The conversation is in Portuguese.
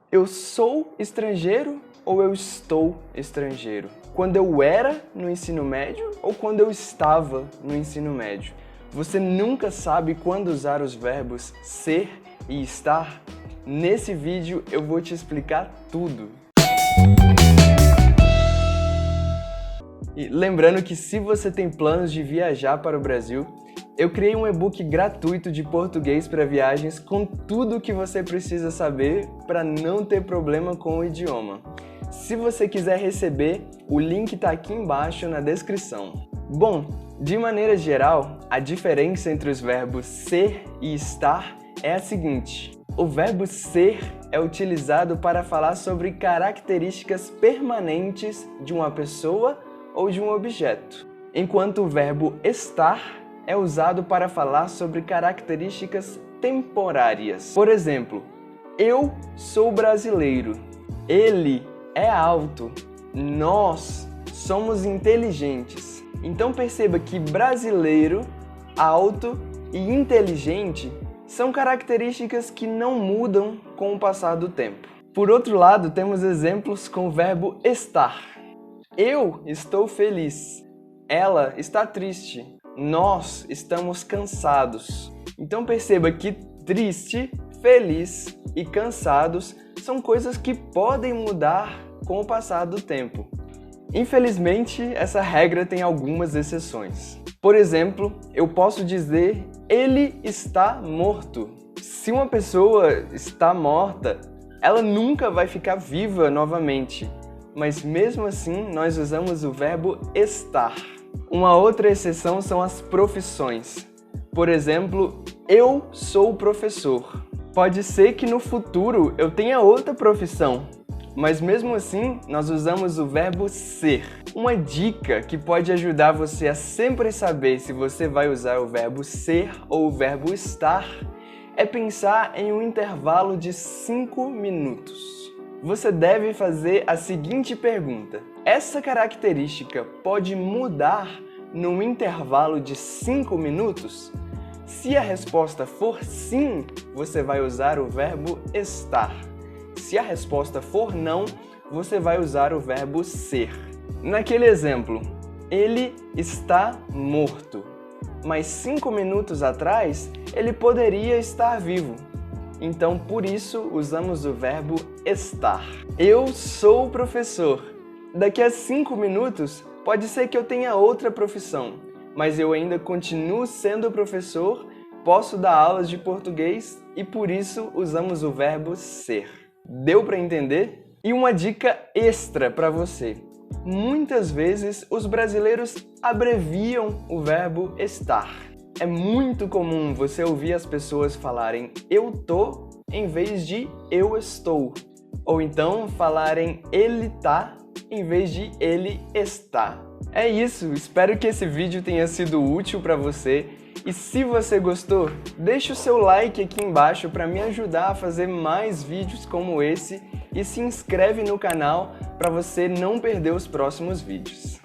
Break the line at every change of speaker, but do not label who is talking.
Eu sou estrangeiro ou eu estou estrangeiro? Quando eu era no ensino médio ou quando eu estava no ensino médio? Você nunca sabe quando usar os verbos ser e estar? Nesse vídeo eu vou te explicar tudo. E lembrando que se você tem planos de viajar para o Brasil, eu criei um e-book gratuito de português para viagens com tudo o que você precisa saber para não ter problema com o idioma. Se você quiser receber, o link está aqui embaixo na descrição. Bom, de maneira geral, a diferença entre os verbos ser e estar é a seguinte. O verbo ser é utilizado para falar sobre características permanentes de uma pessoa ou de um objeto, enquanto o verbo estar é usado para falar sobre características temporárias. Por exemplo, eu sou brasileiro, ele é alto, nós somos inteligentes. Então perceba que brasileiro, alto e inteligente são características que não mudam com o passar do tempo. Por outro lado, temos exemplos com o verbo estar. Eu estou feliz, ela está triste, nós estamos cansados. Então perceba que triste, feliz e cansados são coisas que podem mudar com o passar do tempo. Infelizmente, essa regra tem algumas exceções. Por exemplo, eu posso dizer ele está morto. Se uma pessoa está morta, ela nunca vai ficar viva novamente. Mas mesmo assim, nós usamos o verbo estar. Uma outra exceção são as profissões. Por exemplo, eu sou professor. Pode ser que no futuro eu tenha outra profissão, mas mesmo assim nós usamos o verbo ser. Uma dica que pode ajudar você a sempre saber se você vai usar o verbo ser ou o verbo estar é pensar em um intervalo de 5 minutos. Você deve fazer a seguinte pergunta: essa característica pode mudar num intervalo de 5 minutos? Se a resposta for sim, você vai usar o verbo estar. Se a resposta for não, você vai usar o verbo ser. Naquele exemplo, ele está morto, mas 5 minutos atrás ele poderia estar vivo. Então, por isso, usamos o verbo estar. Eu sou professor. Daqui a 5 minutos, pode ser que eu tenha outra profissão, mas eu ainda continuo sendo professor, posso dar aulas de português e por isso usamos o verbo ser. Deu para entender? E uma dica extra para você. Muitas vezes, os brasileiros abreviam o verbo estar. É muito comum você ouvir as pessoas falarem eu tô em vez de eu estou. Ou então falarem ele tá em vez de ele está. É isso, espero que esse vídeo tenha sido útil para você. E se você gostou, deixa o seu like aqui embaixo para me ajudar a fazer mais vídeos como esse. E se inscreve no canal para você não perder os próximos vídeos.